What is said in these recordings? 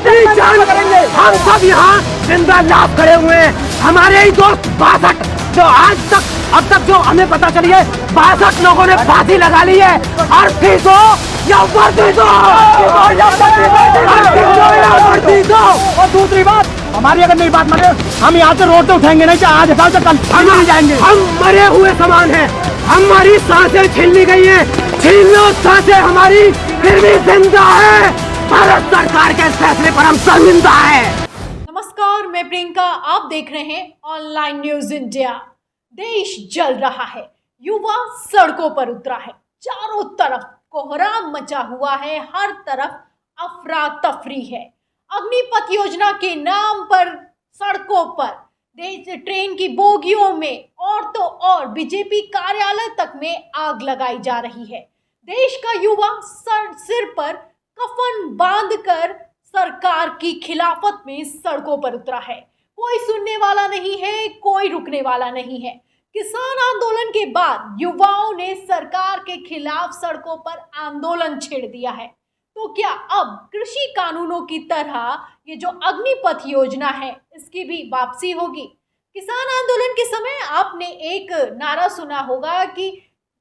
अपनी जान करेंगे। हम सब यहाँ जिंदा लाभ खड़े हुए हैं। हमारे ही दोस्त 62 जो आज तक अब तक जो हमें पता चली है 62 लोगों ने फांसी लगा ली है। अर्थी दो या वर्दी दो, और दूसरी बात हमारी अगर नहीं बात माने हम यहाँ से रोड पे उठेंगे नहीं, चाहे आज हटाओ कल हम नहीं जाएंगे। हम मरे हुए समान हैं, हमारी सांसें छीन ली गई हैं, छीन लो सांसें हमारी फिर भी जिंदा है। भारत सरकार के फैसले पर हम शर्मिंदा है। नमस्कार, मैं प्रियंका, आप देख रहे हैं ऑनलाइन न्यूज इंडिया। देश जल रहा है, युवा सड़कों पर उतरा है, चारों तरफ कोहराम मचा हुआ है, हर तरफ अफरा तफरी है। अग्निपथ योजना के नाम पर सड़कों पर, ट्रेन की बोगियों में और तो और बीजेपी कार्यालय तक में आग लगाई जा रही है। देश का युवा सिर पर कफन बांधकर सरकार की खिलाफत में सड़कों पर उतरा है। कोई सुनने वाला नहीं है, कोई रुकने वाला नहीं है। किसान आंदोलन के बाद युवाओं ने सरकार के खिलाफ सड़कों पर आंदोलन छेड़ दिया है। तो क्या अब कृषि कानूनों की तरह ये जो अग्निपथ योजना है इसकी भी वापसी होगी? किसान आंदोलन के समय आपने एक नारा सुना होगा कि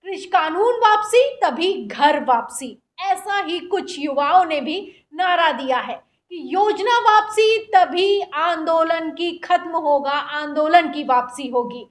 कृषि कानून वापसी तभी घर वापसी। ऐसा ही कुछ युवाओं ने भी नारा दिया है कि योजना वापसी तभी आंदोलन की खत्म होगा, आंदोलन की वापसी होगी।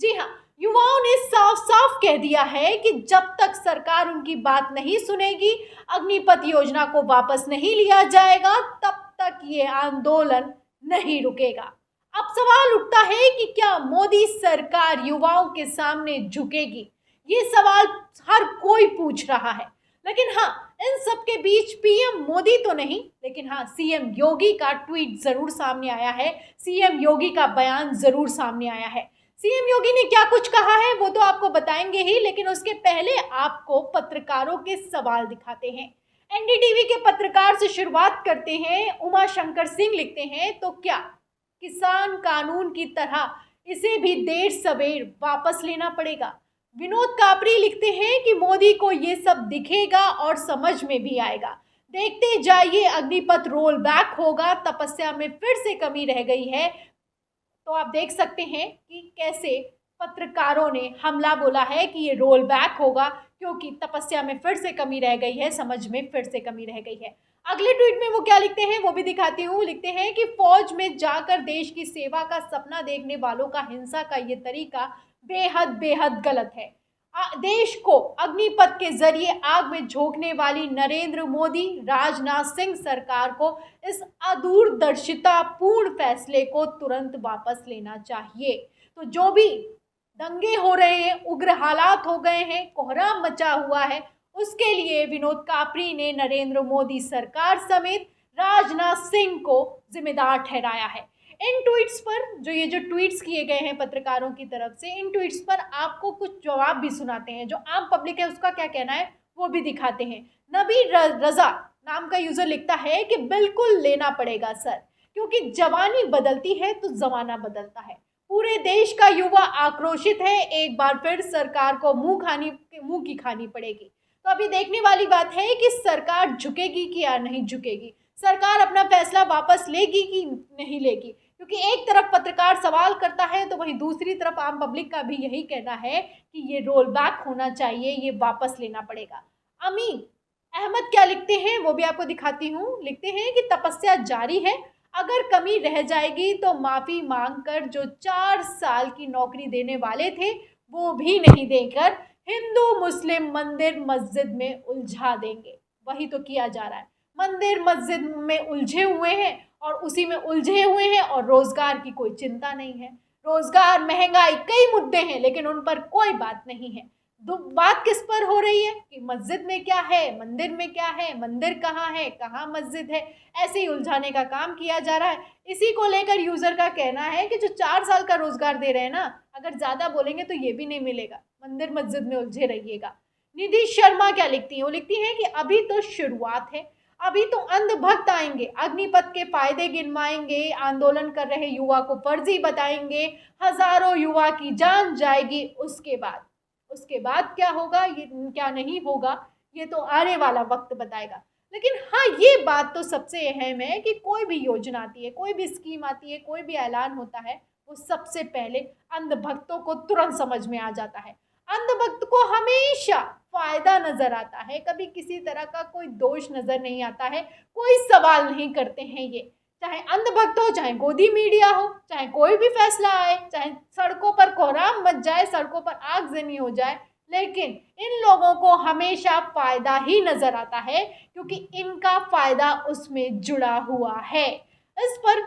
जी हाँ, युवाओं ने साफ साफ कह दिया है कि जब तक सरकार उनकी बात नहीं सुनेगी, अग्निपथ योजना को वापस नहीं लिया जाएगा, तब तक ये आंदोलन नहीं रुकेगा। अब सवाल उठता है कि क्या मोदी सरकार युवाओं के सामने झुकेगी? ये सवाल हर कोई पूछ रहा है। लेकिन हाँ, इन सब के बीच पीएम मोदी तो नहीं, लेकिन हाँ, सीएम योगी का ट्वीट जरूर सामने आया है, सीएम योगी का बयान जरूर सामने आया है। सीएम योगी ने क्या कुछ कहा है वो तो आपको बताएंगे ही, लेकिन उसके पहले आपको पत्रकारों के सवाल दिखाते हैं। एनडीटीवी के पत्रकार से शुरुआत करते हैं। उमा शंकर सिंह लिखते हैं, तो क्या किसान कानून की तरह इसे भी देर सवेर वापस लेना पड़ेगा? विनोद कापरी लिखते हैं कि मोदी को ये सब दिखेगा और समझ में भी आएगा। देखते जाइए, अग्निपथ रोल बैक होगा, तपस्या में फिर से कमी रह गई है। तो आप देख सकते हैं कि कैसे पत्रकारों ने हमला बोला है कि ये रोल बैक होगा क्योंकि तपस्या में फिर से कमी रह गई है, समझ में फिर से कमी रह गई है। अगले ट्वीट में वो क्या लिखते हैं वो भी दिखाती हूँ। लिखते हैं कि फौज में जाकर देश की सेवा का सपना देखने वालों का हिंसा का ये तरीका बेहद बेहद गलत है। देश को अग्निपथ के जरिए आग में झोंकने वाली नरेंद्र मोदी, राजनाथ सिंह सरकार को इस अदूरदर्शिता पूर्ण फैसले को तुरंत वापस लेना चाहिए। तो जो भी दंगे हो रहे हैं, उग्र हालात हो गए हैं, कोहराम मचा हुआ है, उसके लिए विनोद कापरी ने नरेंद्र मोदी सरकार समेत राजनाथ सिंह को जिम्मेदार ठहराया है। इन ट्वीट्स पर जो ट्वीट्स किए गए हैं पत्रकारों की तरफ से, इन ट्वीट्स पर आपको कुछ जवाब भी सुनाते हैं। जो आम पब्लिक है उसका क्या कहना है वो भी दिखाते हैं। नबी रजा नाम का यूजर लिखता है कि बिल्कुल लेना पड़ेगा सर, क्योंकि जवानी बदलती है तो जमाना बदलता है। पूरे देश का युवा आक्रोशित है, एक बार फिर सरकार को मुंह की खानी पड़ेगी। तो अभी देखने वाली बात है कि सरकार झुकेगी कि या नहीं झुकेगी, सरकार अपना फैसला वापस लेगी कि नहीं लेगी। क्योंकि एक तरफ पत्रकार सवाल करता है तो वहीं दूसरी तरफ आम पब्लिक का भी यही कहना है कि ये रोल बैक होना चाहिए, ये वापस लेना पड़ेगा। अमीन अहमद क्या लिखते हैं वो भी आपको दिखाती हूँ। लिखते हैं कि तपस्या जारी है, अगर कमी रह जाएगी तो माफ़ी मांगकर जो 4 साल की नौकरी देने वाले थे वो भी नहीं देकर हिंदू मुस्लिम मंदिर मस्जिद में उलझा देंगे। वही तो किया जा रहा है, मंदिर मस्जिद में उलझे हुए हैं और उसी में उलझे हुए हैं और रोजगार की कोई चिंता नहीं है। रोजगार, महंगाई, कई मुद्दे हैं लेकिन उन पर कोई बात नहीं है। बात किस पर हो रही है कि मस्जिद में क्या है, मंदिर में क्या है, मंदिर कहाँ है, कहाँ मस्जिद है, ऐसे ही उलझाने का काम किया जा रहा है। इसी को लेकर यूजर का कहना है कि जो 4 साल का रोजगार दे रहे हैं ना, अगर ज़्यादा बोलेंगे तो ये भी नहीं मिलेगा, मंदिर मस्जिद में उलझे रहिएगा। निधि शर्मा क्या लिखती हैं वो लिखती हैं कि अभी तो शुरुआत है, अभी तो अंधभक्त आएंगे, अग्निपथ के फायदे गिनवाएंगे, आंदोलन कर रहे युवा को फर्जी बताएंगे, हजारों युवा की जान जाएगी। उसके बाद क्या होगा, ये क्या नहीं होगा, ये तो आने वाला वक्त बताएगा। लेकिन हाँ, ये बात तो सबसे अहम है कि कोई भी योजना आती है, कोई भी स्कीम आती है, कोई भी ऐलान होता है, वो सबसे पहले अंधभक्तों को तुरंत समझ में आ जाता है। अंधभक्त को हमेशा फायदा नजर आता है, कभी किसी तरह का कोई दोष नजर नहीं आता है, कोई सवाल नहीं करते हैं ये। चाहे अंधभक्त हो, चाहे गोदी मीडिया हो, चाहे कोई भी फैसला आए, चाहे सड़कों पर कोहराम मच जाए, सड़कों पर आगजनी हो जाए, लेकिन इन लोगों को हमेशा फायदा ही नजर आता है, क्योंकि इनका फायदा उसमें जुड़ा हुआ है। इस पर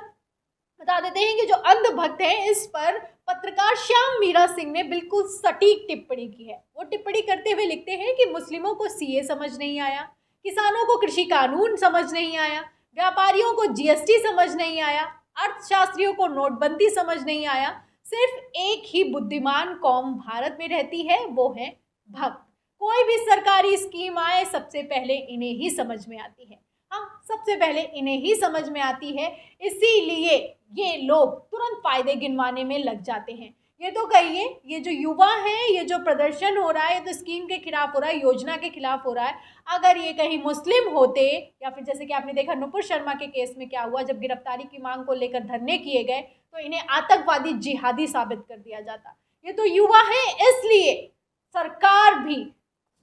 बता देते हैं कि जो अंधभक्त हैं, इस पर पत्रकार श्याम मीरा सिंह ने बिल्कुल सटीक टिप्पणी की है। वो टिप्पणी करते हुए लिखते हैं कि मुस्लिमों को सीए समझ नहीं आया, किसानों को कृषि कानून समझ नहीं आया, व्यापारियों को जीएसटी समझ नहीं आया, अर्थशास्त्रियों को नोटबंदी समझ नहीं आया। सिर्फ एक ही बुद्धिमान कौम भारत में रहती है, वो है भक्त। कोई भी सरकारी स्कीम आए, सबसे पहले इन्हें ही समझ में आती है। हाँ, सबसे पहले इन्हें ही समझ में आती है, इसीलिए ये लोग तुरंत फायदे गिनवाने में लग जाते हैं। ये तो कहिए, ये जो युवा हैं, ये जो प्रदर्शन हो रहा है, ये तो स्कीम के खिलाफ हो रहा है, योजना के खिलाफ हो रहा है। अगर ये कहीं मुस्लिम होते, या फिर जैसे कि आपने देखा नुपुर शर्मा के केस में क्या हुआ, जब गिरफ्तारी की मांग को लेकर धरने किए गए तो इन्हें आतंकवादी जिहादी साबित कर दिया जाता। ये तो युवा हैं, इसलिए सरकार भी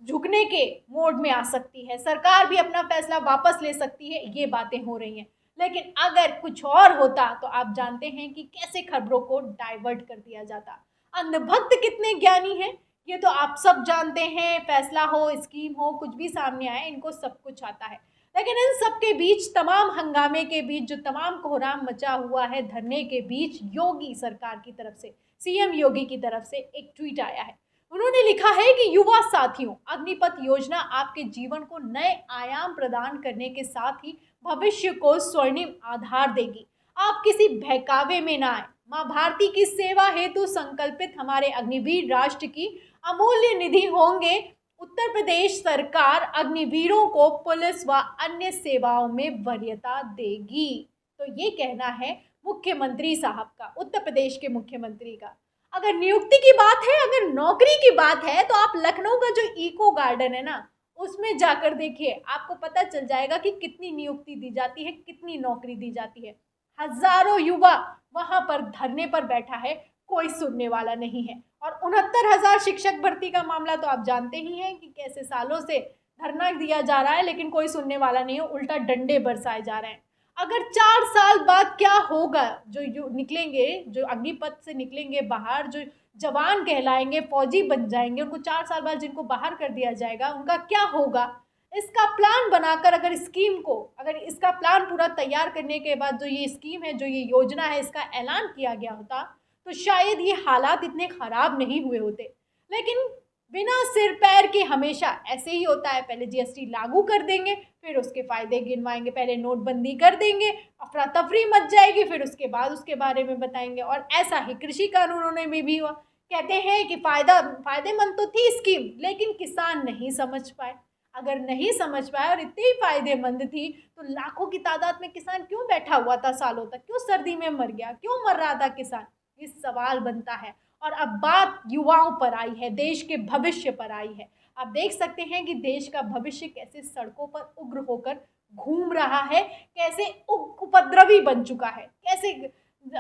झुकने के मोड में आ सकती है, सरकार भी अपना फैसला वापस ले सकती है, ये बातें हो रही हैं। लेकिन अगर कुछ और होता तो आप जानते हैं कि कैसे खबरों को डाइवर्ट कर दिया जाता। अंधभक्त कितने ज्ञानी हैं, ये तो आप सब जानते हैं। फैसला हो, स्कीम हो, कुछ भी सामने आए, इनको सब कुछ आता है। लेकिन इन सब के बीच, तमाम हंगामे के बीच, जो तमाम कोहराम मचा हुआ है, धरने के बीच, योगी सरकार की तरफ से, सीएम योगी की तरफ से एक ट्वीट आया है। उन्होंने लिखा है कि युवा साथियों, अग्निपथ योजना आपके जीवन को नए आयाम प्रदान करने के साथ ही भविष्य को स्वर्णिम आधार देगी। आप किसी बहकावे में ना आए। माँ भारती की सेवा हेतु संकल्पित हमारे अग्निवीर राष्ट्र की अमूल्य निधि होंगे। उत्तर प्रदेश सरकार अग्निवीरों को पुलिस व अन्य सेवाओं में वरीयता देगी। तो ये कहना है मुख्यमंत्री साहब का, उत्तर प्रदेश के मुख्यमंत्री का। अगर नियुक्ति की बात है, अगर नौकरी की बात है, तो आप लखनऊ का जो इको गार्डन है ना, उसमें जाकर देखिए, आपको पता चल जाएगा कि कितनी नियुक्ति दी जाती है, कितनी नौकरी दी जाती है। हजारों युवा वहां पर धरने पर बैठा है, कोई सुनने वाला नहीं है। और 69,000 शिक्षक भर्ती का मामला तो आप जानते ही हैं कि कैसे सालों से धरना दिया जा रहा है, लेकिन कोई सुनने वाला नहीं है, उल्टा डंडे बरसाए जा रहे हैं। अगर 4 साल बाद क्या होगा, जो निकलेंगे, जो अग्निपथ से निकलेंगे बाहर, जो जवान कहलाएंगे, फौजी बन जाएंगे, उनको 4 साल बाद जिनको बाहर कर दिया जाएगा, उनका क्या होगा? इसका प्लान बनाकर, अगर इसका प्लान पूरा तैयार करने के बाद जो ये स्कीम है, जो ये योजना है, इसका ऐलान किया गया होता, तो शायद ये हालात इतने ख़राब नहीं हुए होते। लेकिन बिना सिर पैर के हमेशा ऐसे ही होता है। पहले जीएसटी लागू कर देंगे, फिर उसके फ़ायदे गिनवाएंगे, पहले नोटबंदी कर देंगे, अफरा तफरी मच जाएगी, फिर उसके बाद उसके बारे में बताएंगे। और ऐसा ही कृषि कानूनों में भी हुआ। कहते हैं कि फ़ायदेमंद तो थी स्कीम, लेकिन किसान नहीं समझ पाए। अगर नहीं समझ पाए और इतनी ही फ़ायदेमंद थी, तो लाखों की तादाद में किसान क्यों बैठा हुआ था सालों तक? क्यों सर्दी में मर गया? क्यों मर रहा था किसान? ये सवाल बनता है। और अब बात युवाओं पर आई है, देश के भविष्य पर आई है। आप देख सकते हैं कि देश का भविष्य कैसे सड़कों पर उग्र होकर घूम रहा है, कैसे उपद्रवी बन चुका है, कैसे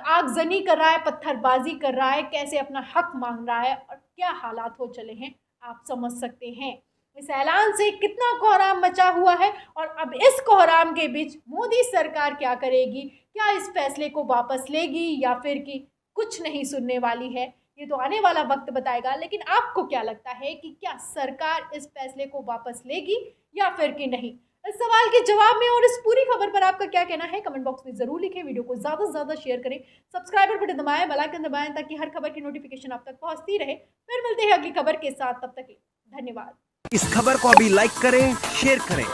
आगजनी कर रहा है, पत्थरबाजी कर रहा है, कैसे अपना हक मांग रहा है, और क्या हालात हो चले हैं आप समझ सकते हैं। इस ऐलान से कितना कोहराम मचा हुआ है, और अब इस कोहराम के बीच मोदी सरकार क्या करेगी? क्या इस फैसले को वापस लेगी, या फिर कि कुछ नहीं सुनने वाली है? ये तो आने वाला वक्त बताएगा। लेकिन आपको क्या लगता है कि क्या सरकार इस फैसले को वापस लेगी या फिर कि नहीं? इस सवाल के जवाब में और इस पूरी खबर पर आपका क्या कहना है, कमेंट बॉक्स में जरूर लिखें। वीडियो को ज़्यादा से ज़्यादा शेयर करें, सब्सक्राइबर बटन दबाएं, बेल आइकन दबाएं, ताकि हर खबर की नोटिफिकेशन आप तक पहुंचती रहे। फिर मिलते हैं अगली खबर के साथ, तब तक धन्यवाद। इस खबर को अभी लाइक करें, शेयर करें,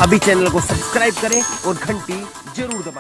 अभी चैनल को सब्सक्राइब करें और घंटी जरूर दबाएं।